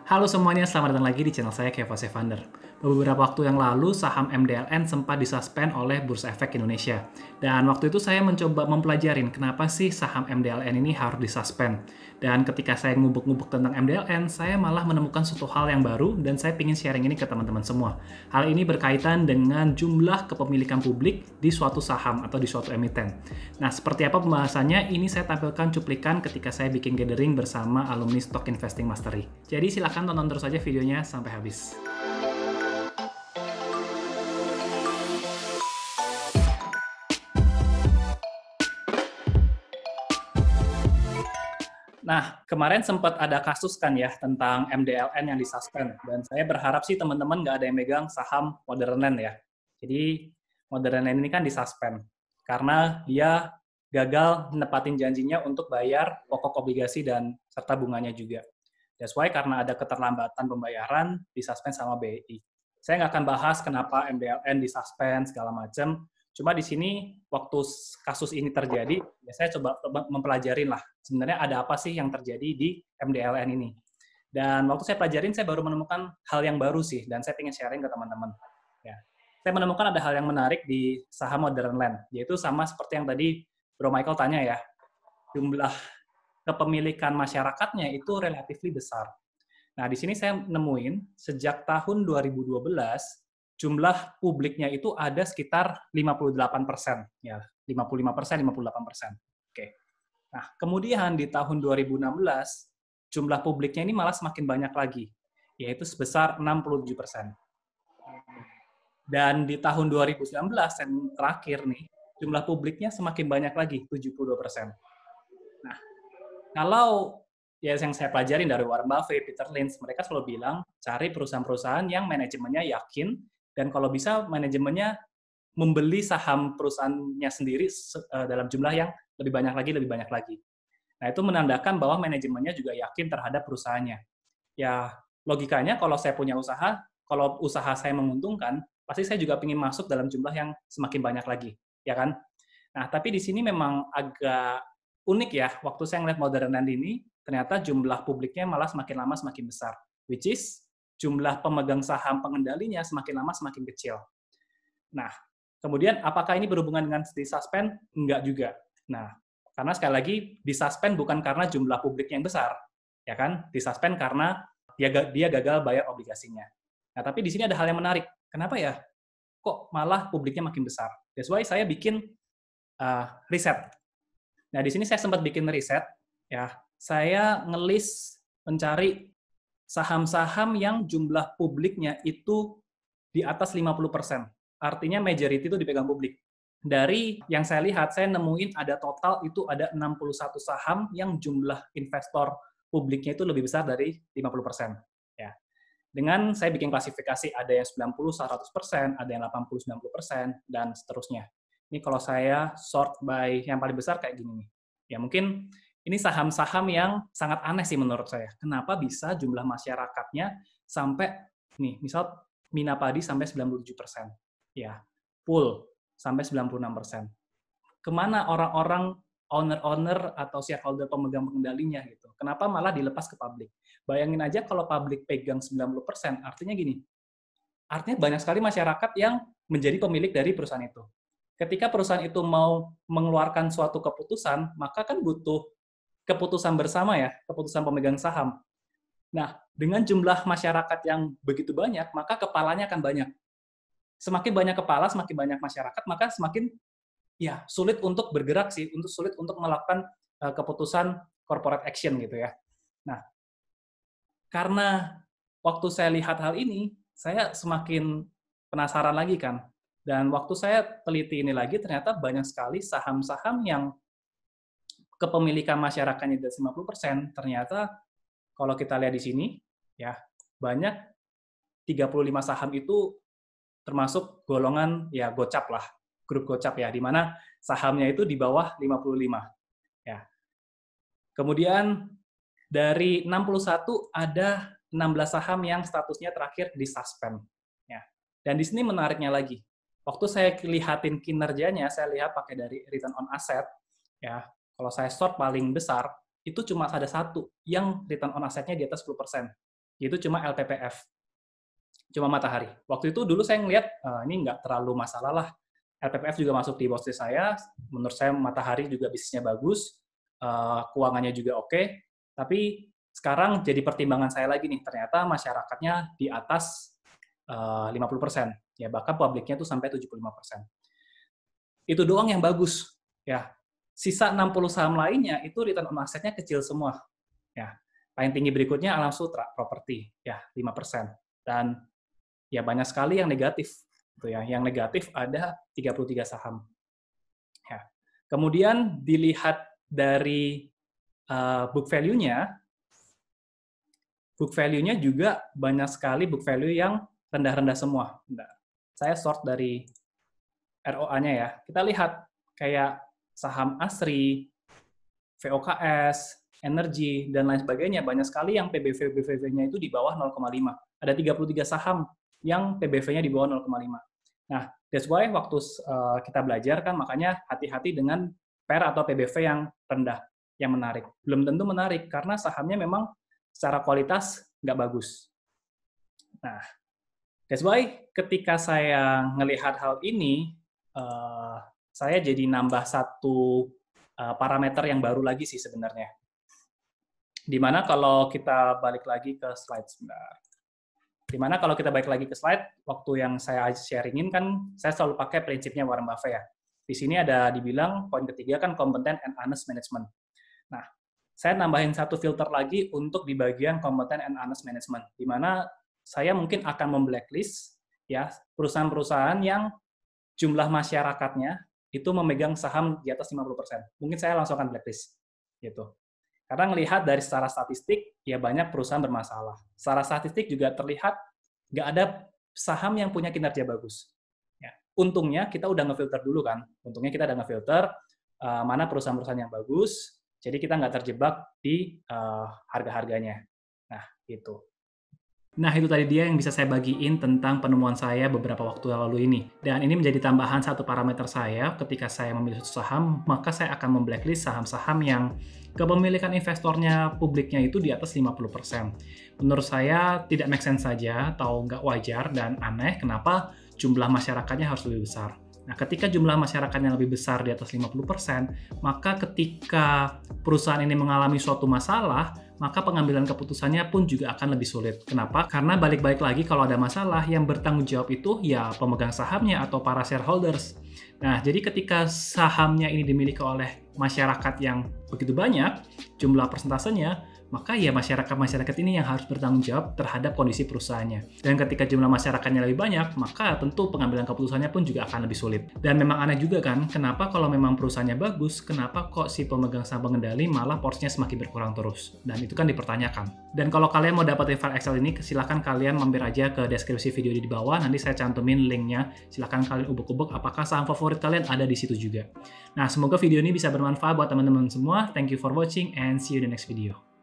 Halo semuanya, selamat datang lagi di channel saya Kevose Vander. Beberapa waktu yang lalu, saham MDLN sempat disuspend oleh Bursa Efek Indonesia. Dan waktu itu saya mencoba mempelajarin kenapa sih saham MDLN ini harus disuspend. Dan ketika saya ngubek-ngubek tentang MDLN, saya malah menemukan suatu hal yang baru dan saya ingin sharing ini ke teman-teman semua. Hal ini berkaitan dengan jumlah kepemilikan publik di suatu saham atau di suatu emiten. Nah, seperti apa pembahasannya? Ini saya tampilkan cuplikan ketika saya bikin gathering bersama alumni Stock Investing Mastery. Jadi silakan tonton terus aja videonya sampai habis. Nah, kemarin sempat ada kasus kan ya tentang MDLN yang disuspend. Dan saya berharap sih teman-teman nggak ada yang megang saham Modern Land ya. Jadi Modern Land ini kan disuspend karena dia gagal nepatin janjinya untuk bayar pokok obligasi dan serta bunganya juga. That's why karena ada keterlambatan pembayaran disuspend sama BI. Saya nggak akan bahas kenapa MDLN disuspend segala macam. Cuma di sini waktu kasus ini terjadi, ya saya coba mempelajarin lah sebenarnya ada apa sih yang terjadi di MDLN ini. Dan waktu saya pelajarin, saya baru menemukan hal yang baru sih, dan saya ingin sharing ke teman-teman. Ya. Saya menemukan ada hal yang menarik di saham Modern Land, yaitu sama seperti yang tadi Bro Michael tanya ya, jumlah kepemilikan masyarakatnya itu relatif besar. Nah, di sini saya nemuin sejak tahun 2012 jumlah publiknya itu ada sekitar 58%, ya, 55%, 58%. Oke. Nah, kemudian di tahun 2016 jumlah publiknya ini malah semakin banyak lagi, yaitu sebesar 67%. Dan di tahun 2019 yang terakhir nih, jumlah publiknya semakin banyak lagi, 72%. Nah, kalau ya yang saya pelajarin dari Warren Buffett, Peter Lynch, mereka selalu bilang cari perusahaan-perusahaan yang manajemennya yakin dan kalau bisa manajemennya membeli saham perusahaannya sendiri dalam jumlah yang lebih banyak lagi, lebih banyak lagi. Nah, itu menandakan bahwa manajemennya juga yakin terhadap perusahaannya. Ya, logikanya kalau saya punya usaha, kalau usaha saya menguntungkan, pasti saya juga ingin masuk dalam jumlah yang semakin banyak lagi, ya kan? Nah, tapi di sini memang agak unik ya, waktu saya ngeliat Modern Land ini, ternyata jumlah publiknya malah semakin lama semakin besar. Which is, jumlah pemegang saham pengendalinya semakin lama semakin kecil. Nah, kemudian apakah ini berhubungan dengan disuspend? Enggak juga. Nah, karena sekali lagi, disuspend bukan karena jumlah publiknya yang besar, ya kan? Disuspend karena dia gagal bayar obligasinya. Nah, tapi di sini ada hal yang menarik. Kenapa ya? Kok malah publiknya makin besar? That's why saya bikin riset. Nah, di sini saya sempat bikin riset, ya. Saya ngelis mencari saham-saham yang jumlah publiknya itu di atas 50%. Artinya majority itu dipegang publik. Dari yang saya lihat, saya nemuin ada total itu ada 61 saham yang jumlah investor publiknya itu lebih besar dari 50%. Ya. Dengan saya bikin klasifikasi, ada yang 90-100%, ada yang 80-90%, dan seterusnya. Ini kalau saya sort by yang paling besar kayak gini nih. Ya mungkin ini saham-saham yang sangat aneh sih menurut saya. Kenapa bisa jumlah masyarakatnya sampai, nih, misal Minapadi sampai 97%. Ya, Pool sampai 96%. Kemana orang-orang owner-owner atau shareholder pemegang pengendalinya gitu. Kenapa malah dilepas ke publik? Bayangin aja kalau publik pegang 90%, artinya gini, artinya banyak sekali masyarakat yang menjadi pemilik dari perusahaan itu. Ketika perusahaan itu mau mengeluarkan suatu keputusan, maka kan butuh keputusan bersama ya, keputusan pemegang saham. Nah, dengan jumlah masyarakat yang begitu banyak, maka kepalanya akan banyak. Semakin banyak kepala, semakin banyak masyarakat, maka semakin ya sulit untuk bergerak sih, untuk sulit untuk melakukan keputusan corporate action gitu ya. Nah, karena waktu saya lihat hal ini, saya semakin penasaran lagi kan. Dan waktu saya teliti ini lagi, ternyata banyak sekali saham-saham yang kepemilikan masyarakatnya di atas 50%, ternyata kalau kita lihat di sini, ya banyak 35 saham itu termasuk golongan ya gocap lah, grup gocap ya, di mana sahamnya itu di bawah 55. Ya. Kemudian dari 61 ada 16 saham yang statusnya terakhir di suspend. Ya. Dan di sini menariknya lagi, waktu saya lihatin kinerjanya, saya lihat pakai dari return on asset, ya, kalau saya sort paling besar, itu cuma ada satu yang return on asset-nya di atas 10%. yaitu cuma LPPF, cuma matahari. Waktu itu dulu saya ngelihat, ini nggak terlalu masalah lah. LPPF juga masuk di watchlist saya. Menurut saya matahari juga bisnisnya bagus, keuangannya juga oke. Tapi sekarang jadi pertimbangan saya lagi nih, ternyata masyarakatnya di atas 50%. Ya, bahkan publiknya tuh sampai 75%. Itu doang yang bagus. Ya, sisa 60 saham lainnya itu return on asset-nya kecil semua. Ya, paling tinggi berikutnya Alam Sutra, properti, ya 5%. Dan ya banyak sekali yang negatif. Gitu ya. Yang negatif ada 33 saham. Ya. Kemudian dilihat dari book value-nya juga banyak sekali book value yang rendah-rendah semua. Bentar. Saya sort dari ROA-nya ya. Kita lihat kayak saham ASRI, VOKS, Energi, dan lain sebagainya. Banyak sekali yang PBV-nya itu di bawah 0,5. Ada 33 saham yang PBV-nya di bawah 0,5. Nah, that's why waktu kita belajar kan makanya hati-hati dengan PER atau PBV yang rendah, yang menarik. Belum tentu menarik, karena sahamnya memang secara kualitas nggak bagus. Nah, that's why ketika saya ngelihat hal ini, saya jadi nambah satu parameter yang baru lagi sih sebenarnya. Dimana kalau kita balik lagi ke slide sebentar. Dimana kalau kita balik lagi ke slide, waktu yang saya sharingin kan, saya selalu pakai prinsipnya Warren Buffett ya. Di sini ada dibilang, poin ketiga kan competent and honest management. Nah, saya nambahin satu filter lagi untuk di bagian competent and honest management, di mana saya mungkin akan memblacklist ya perusahaan-perusahaan yang jumlah masyarakatnya itu memegang saham di atas 50%. Mungkin saya langsung akan blacklist. Gitu. Karena melihat dari secara statistik, ya banyak perusahaan bermasalah. Secara statistik juga terlihat nggak ada saham yang punya kinerja bagus. Ya. Untungnya kita udah ngefilter dulu kan. Untungnya kita udah ngefilter mana perusahaan-perusahaan yang bagus, jadi kita nggak terjebak di harga-harganya. Nah, gitu. Nah, itu tadi dia yang bisa saya bagiin tentang penemuan saya beberapa waktu lalu ini. Dan ini menjadi tambahan satu parameter saya ketika saya memilih suatu saham, maka saya akan memblacklist saham-saham yang kepemilikan investornya publiknya itu di atas 50%. Menurut saya tidak make sense saja atau nggak wajar dan aneh kenapa jumlah masyarakatnya harus lebih besar. Nah, ketika jumlah masyarakatnya lebih besar di atas 50%, maka ketika perusahaan ini mengalami suatu masalah, maka pengambilan keputusannya pun juga akan lebih sulit. Kenapa? Karena balik-balik lagi kalau ada masalah, yang bertanggung jawab itu ya pemegang sahamnya atau para shareholders. Nah, jadi ketika sahamnya ini dimiliki oleh masyarakat yang begitu banyak, jumlah persentasenya, maka ya masyarakat ini yang harus bertanggung jawab terhadap kondisi perusahaannya. Dan ketika jumlah masyarakatnya lebih banyak, maka tentu pengambilan keputusannya pun juga akan lebih sulit. Dan memang aneh juga kan, kenapa kalau memang perusahaannya bagus, kenapa kok si pemegang saham pengendali malah porsinya semakin berkurang terus? Dan itu kan dipertanyakan. Dan kalau kalian mau dapat file Excel ini, silahkan kalian mampir aja ke deskripsi video di bawah, nanti saya cantumin linknya. Silahkan kalian ubek-ubek apakah saham favorit kalian ada di situ juga. Nah, semoga video ini bisa bermanfaat buat teman-teman semua. Thank you for watching and see you in the next video.